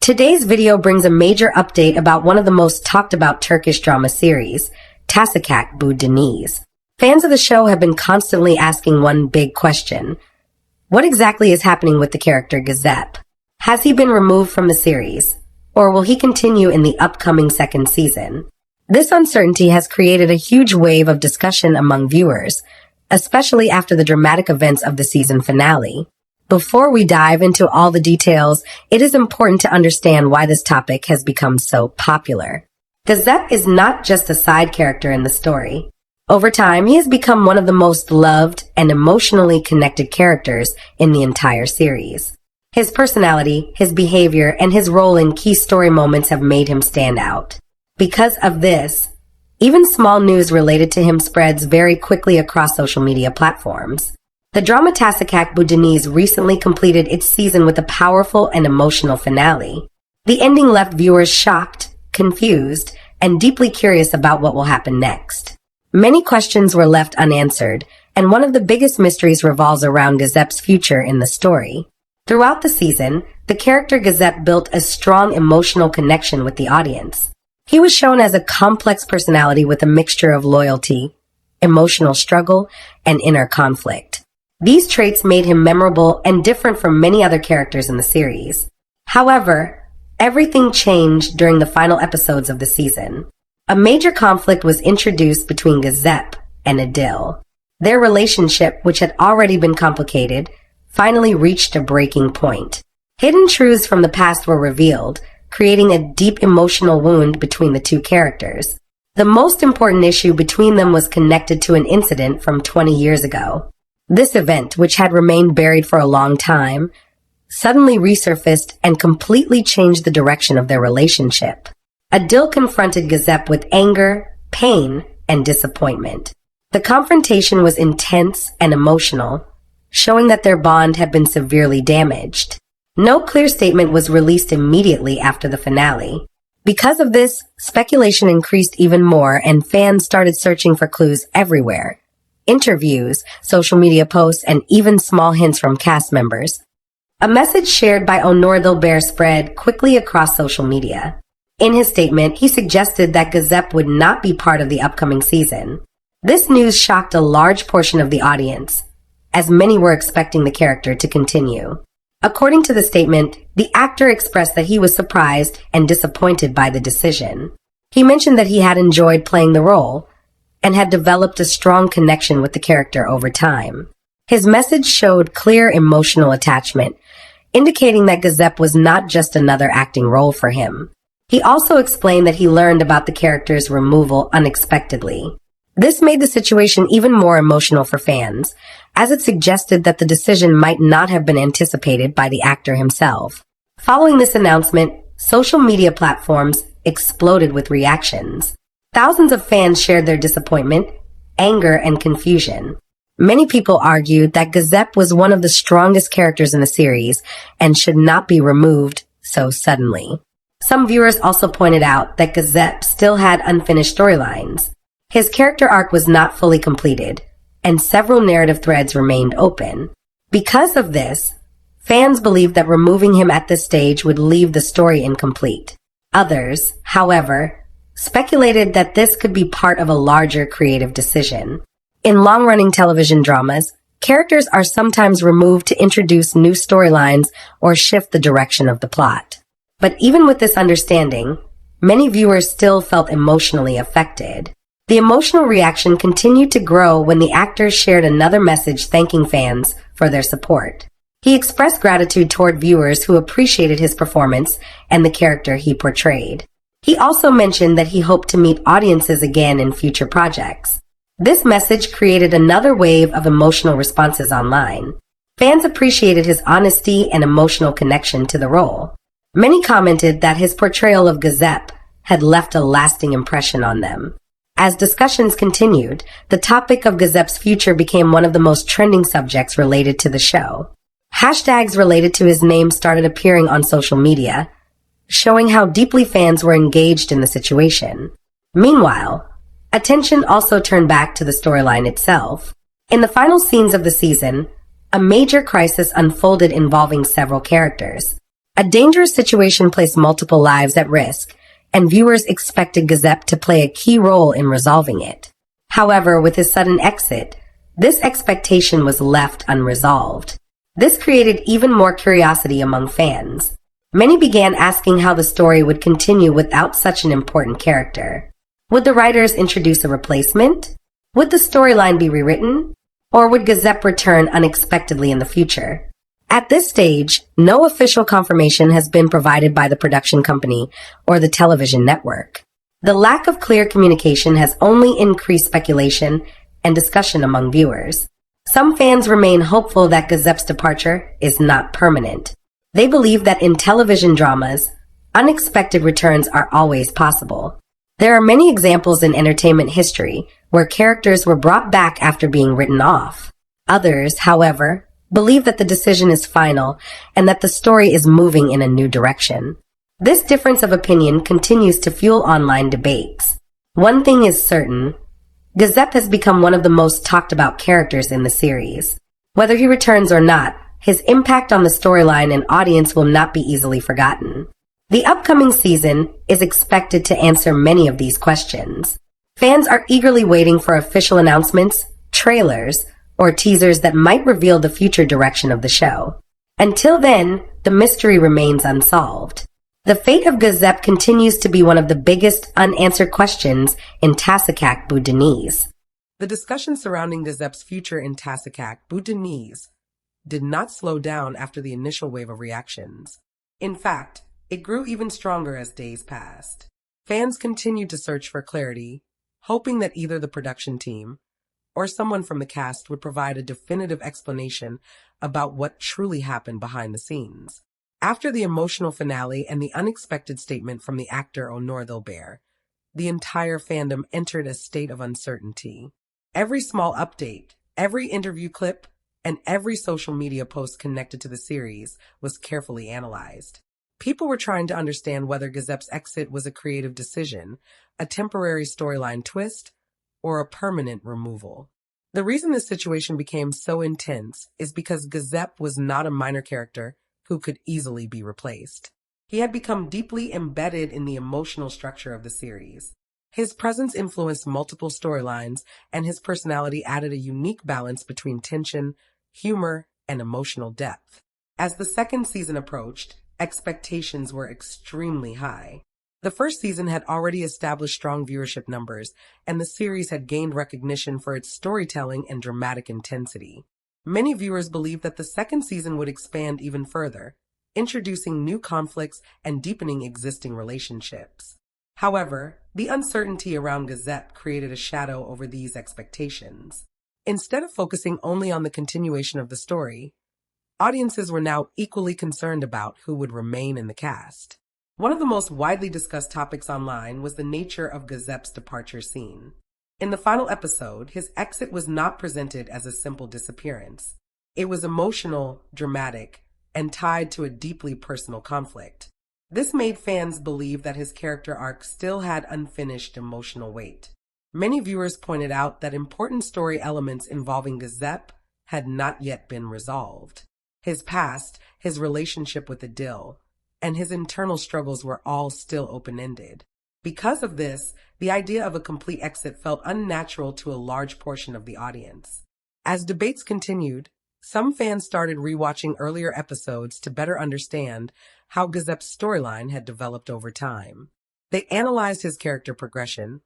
Today's video brings a major update about one of the most talked about Turkish drama series, Olmayacak Bu Deniz. Fans of the show have been constantly asking one big question. What exactly is happening with the character Gezep? Has he been removed from the series? Or will he continue in the upcoming second season? This uncertainty has created a huge wave of discussion among viewers, especially after the dramatic events of the season finale. Before we dive into all the details, it is important to understand why this topic has become so popular. Gezep is not just a side character in the story. Over time, he has become one of the most loved and emotionally connected characters in the entire series. His personality, his behavior, and his role in key story moments have made him stand out. Because of this, even small news related to him spreads very quickly across social media platforms. The drama Olmayacak Bu Deniz recently completed its season with a powerful and emotional finale. The ending left viewers shocked, confused, and deeply curious about what will happen next. Many questions were left unanswered, and one of the biggest mysteries revolves around Gezep's future in the story. Throughout the season, the character Gezep built a strong emotional connection with the audience. He was shown as a complex personality with a mixture of loyalty, emotional struggle, and inner conflict. These traits made him memorable and different from many other characters in the series. However, everything changed during the final episodes of the season. A major conflict was introduced between Gezep and Adil. Their relationship, which had already been complicated, finally reached a breaking point. Hidden truths from the past were revealed, creating a deep emotional wound between the two characters. The most important issue between them was connected to an incident from 20 years ago. This event, which had remained buried for a long time, suddenly resurfaced and completely changed the direction of their relationship. Adil confronted Gezep with anger, pain, and disappointment. The confrontation was intense and emotional, showing that their bond had been severely damaged. No clear statement was released immediately after the finale. Because of this, speculation increased even more and fans started searching for clues everywhere. Interviews, social media posts, and even small hints from cast members. A message shared by Onur Dilber spread quickly across social media. In his statement, he suggested that Gezep would not be part of the upcoming season. This news shocked a large portion of the audience, as many were expecting the character to continue. According to the statement, the actor expressed that he was surprised and disappointed by the decision. He mentioned that he had enjoyed playing the role, and had developed a strong connection with the character over time. His message showed clear emotional attachment, indicating that Gezep was not just another acting role for him. He also explained that he learned about the character's removal unexpectedly. This made the situation even more emotional for fans, as it suggested that the decision might not have been anticipated by the actor himself. Following this announcement, social media platforms exploded with reactions. Thousands of fans shared their disappointment, anger, and confusion. Many people argued that Gezep was one of the strongest characters in the series and should not be removed so suddenly. Some viewers also pointed out that Gezep still had unfinished storylines. His character arc was not fully completed, and several narrative threads remained open. Because of this, fans believed that removing him at this stage would leave the story incomplete. Others, however, speculated that this could be part of a larger creative decision. In long-running television dramas, characters are sometimes removed to introduce new storylines or shift the direction of the plot. But even with this understanding, many viewers still felt emotionally affected. The emotional reaction continued to grow when the actor shared another message thanking fans for their support. He expressed gratitude toward viewers who appreciated his performance and the character he portrayed. He also mentioned that he hoped to meet audiences again in future projects. This message created another wave of emotional responses online. Fans appreciated his honesty and emotional connection to the role. Many commented that his portrayal of Gezep had left a lasting impression on them. As discussions continued, the topic of Gezep's future became one of the most trending subjects related to the show. Hashtags related to his name started appearing on social media, showing how deeply fans were engaged in the situation. Meanwhile, attention also turned back to the storyline itself. In the final scenes of the season, a major crisis unfolded involving several characters. A dangerous situation placed multiple lives at risk, and viewers expected Gezep to play a key role in resolving it. However, with his sudden exit, this expectation was left unresolved. This created even more curiosity among fans. Many began asking how the story would continue without such an important character. Would the writers introduce a replacement? Would the storyline be rewritten? Or would Gezep return unexpectedly in the future? At this stage, no official confirmation has been provided by the production company or the television network. The lack of clear communication has only increased speculation and discussion among viewers. Some fans remain hopeful that Gezep's departure is not permanent. They believe that in television dramas, unexpected returns are always possible. There are many examples in entertainment history where characters were brought back after being written off. Others, however, believe that the decision is final and that the story is moving in a new direction. This difference of opinion continues to fuel online debates. One thing is certain, Gezep has become one of the most talked about characters in the series. Whether he returns or not, his impact on the storyline and audience will not be easily forgotten. The upcoming season is expected to answer many of these questions. Fans are eagerly waiting for official announcements, trailers, or teasers that might reveal the future direction of the show. Until then, the mystery remains unsolved. The fate of Gezep continues to be one of the biggest unanswered questions in Tasakak Boudinese. The discussion surrounding Gezep's future in Tasakak Boudinese did not slow down after the initial wave of reactions. In fact, it grew even stronger as days passed. Fans continued to search for clarity, hoping that either the production team or someone from the cast would provide a definitive explanation about what truly happened behind the scenes. After the emotional finale and the unexpected statement from the actor Olmayacak, the entire fandom entered a state of uncertainty. Every small update, every interview clip, and every social media post connected to the series was carefully analyzed. People were trying to understand whether Gezep's exit was a creative decision, a temporary storyline twist, or a permanent removal. The reason this situation became so intense is because Gezep was not a minor character who could easily be replaced. He had become deeply embedded in the emotional structure of the series. His presence influenced multiple storylines, and his personality added a unique balance between tension, humor, and emotional depth. As the second season approached, expectations were extremely high. The first season had already established strong viewership numbers, and the series had gained recognition for its storytelling and dramatic intensity. Many viewers believed that the second season would expand even further, introducing new conflicts and deepening existing relationships. However, the uncertainty around Gezep created a shadow over these expectations. Instead of focusing only on the continuation of the story, audiences were now equally concerned about who would remain in the cast. One of the most widely discussed topics online was the nature of Gezep's departure scene. In the final episode, his exit was not presented as a simple disappearance. It was emotional, dramatic, and tied to a deeply personal conflict. This made fans believe that his character arc still had unfinished emotional weight. Many viewers pointed out that important story elements involving Gezep had not yet been resolved. His past, his relationship with Adil, and his internal struggles were all still open-ended. Because of this, the idea of a complete exit felt unnatural to a large portion of the audience. As debates continued, some fans started rewatching earlier episodes to better understand how Gezep's storyline had developed over time. They analyzed his character progression,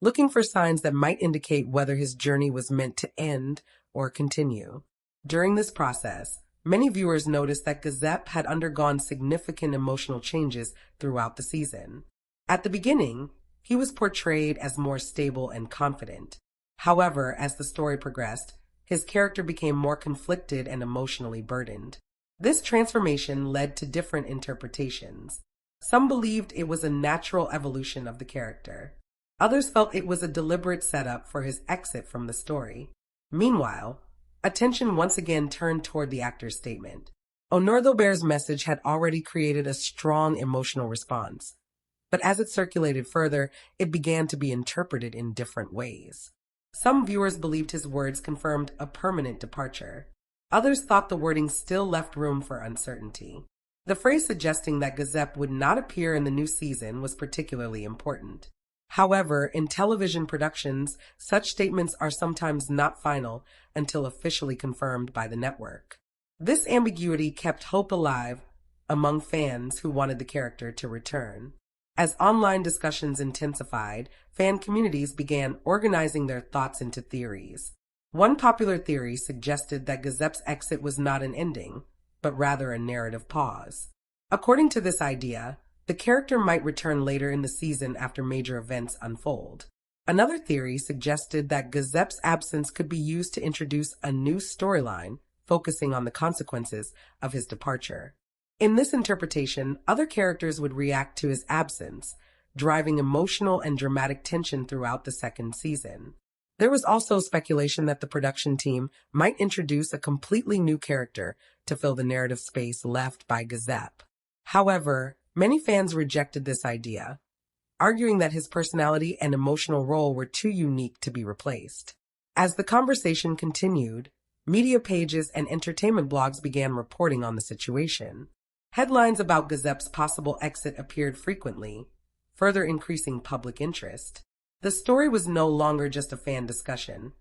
looking for signs that might indicate whether his journey was meant to end or continue. During this process, many viewers noticed that Gezep had undergone significant emotional changes throughout the season. At the beginning, he was portrayed as more stable and confident. However, as the story progressed, his character became more conflicted and emotionally burdened. This transformation led to different interpretations. Some believed it was a natural evolution of the character. Others felt it was a deliberate setup for his exit from the story. Meanwhile, attention once again turned toward the actor's statement. Olmayacak's message had already created a strong emotional response, but as it circulated further, it began to be interpreted in different ways. Some viewers believed his words confirmed a permanent departure. Others thought the wording still left room for uncertainty. The phrase suggesting that Gezep would not appear in the new season was particularly important. However, in television productions, such statements are sometimes not final until officially confirmed by the network. This ambiguity kept hope alive among fans who wanted the character to return. As online discussions intensified, fan communities began organizing their thoughts into theories. One popular theory suggested that Gezep's exit was not an ending, but rather a narrative pause. According to this idea, the character might return later in the season after major events unfold. Another theory suggested that Gezep's absence could be used to introduce a new storyline, focusing on the consequences of his departure. In this interpretation, other characters would react to his absence, driving emotional and dramatic tension throughout the second season. There was also speculation that the production team might introduce a completely new character to fill the narrative space left by Gezep. However, many fans rejected this idea, arguing that his personality and emotional role were too unique to be replaced. As the conversation continued, media pages and entertainment blogs began reporting on the situation. Headlines about Gezep's possible exit appeared frequently, further increasing public interest. The story was no longer just a fan discussion.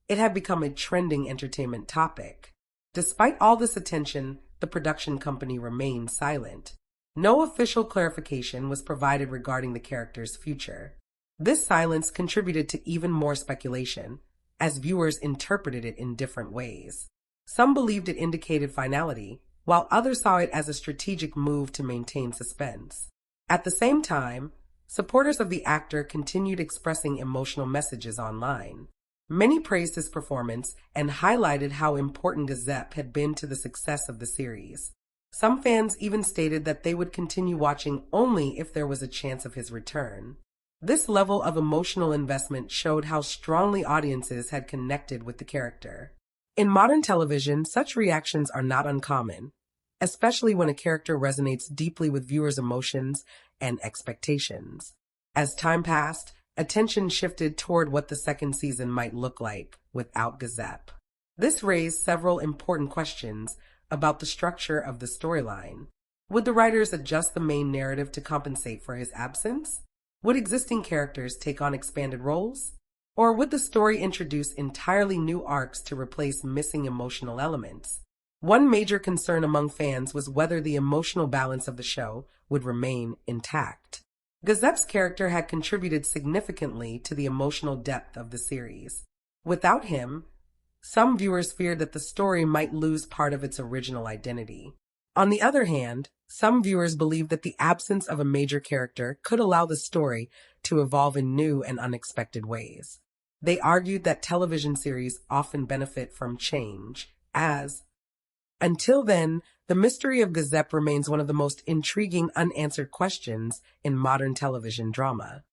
It had become a trending entertainment topic. Despite all this attention, the production company remained silent. No official clarification was provided regarding the character's future. This silence contributed to even more speculation, as viewers interpreted it in different ways. Some believed it indicated finality, while others saw it as a strategic move to maintain suspense. At the same time, supporters of the actor continued expressing emotional messages online. Many praised his performance and highlighted how important Gezep had been to the success of the series. Some fans even stated that they would continue watching only if there was a chance of his return. This level of emotional investment showed how strongly audiences had connected with the character. In modern television, such reactions are not uncommon, especially when a character resonates deeply with viewers' emotions and expectations. As time passed, attention shifted toward what the second season might look like without Gezep. This raised several important questions about the structure of the storyline. Would the writers adjust the main narrative to compensate for his absence? Would existing characters take on expanded roles? Or would the story introduce entirely new arcs to replace missing emotional elements? One major concern among fans was whether the emotional balance of the show would remain intact. Gezep's character had contributed significantly to the emotional depth of the series. Without him, some viewers feared that the story might lose part of its original identity. On the other hand, some viewers believed that the absence of a major character could allow the story to evolve in new and unexpected ways. They argued that television series often benefit from change, until then, the mystery of Gezep remains one of the most intriguing unanswered questions in modern television drama.